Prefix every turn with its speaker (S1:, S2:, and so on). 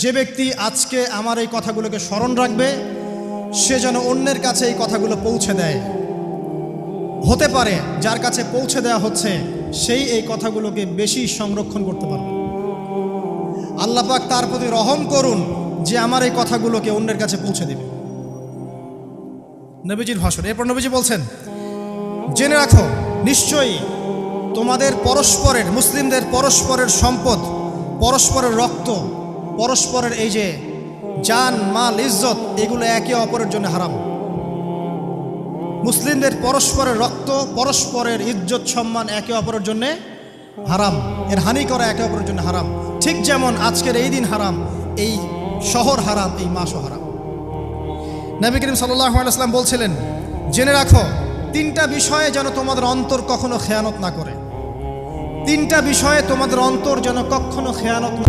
S1: যে ব্যক্তি আজকে আমার এই কথাগুলোকে স্মরণ রাখবে সে যেন অন্যের কাছে এই কথাগুলো পৌঁছে দেয়। হতে পারে যার কাছে পৌঁছে দেওয়া হচ্ছে সেই এই কথাগুলোকে বেশি সংরক্ষণ করতে পারবে। আল্লাহ পাক তার প্রতি রহম করুন যে আমার এই কথাগুলোকে অন্যের কাছে পৌঁছে দেবে। নবীজির ভাষণ। এরপর নবীজি বলছেন, জেনে রাখো নিশ্চয়ই তোমাদের পরস্পরের, মুসলিমদের পরস্পরের সম্পদ, পরস্পরের রক্ত, পরস্পরের এই যে জান মাল ইজ্জত, এগুলো একে অপরের জন্য হারাম। মুসলিমদের পরস্পরের রক্ত, পরস্পরের ইজ্জত সম্মান একে অপরের জন্য হারাম, এর হানি করা একে অপরের জন্য হারাম। ঠিক যেমন আজকের এই দিন হারাম, এই শহর হারাম, এই মাসও হারাম। নবী করিম সাল্লাল্লাহু আলাইহি ওয়াসাল্লাম বলছিলেন, জেনে রাখো তিনটা বিষয়ে যেন তোমাদের অন্তর কখনো খেয়ানত না করে। তিনটা বিষয়ে তোমাদের অন্তর যেন কখনো খেয়ানত না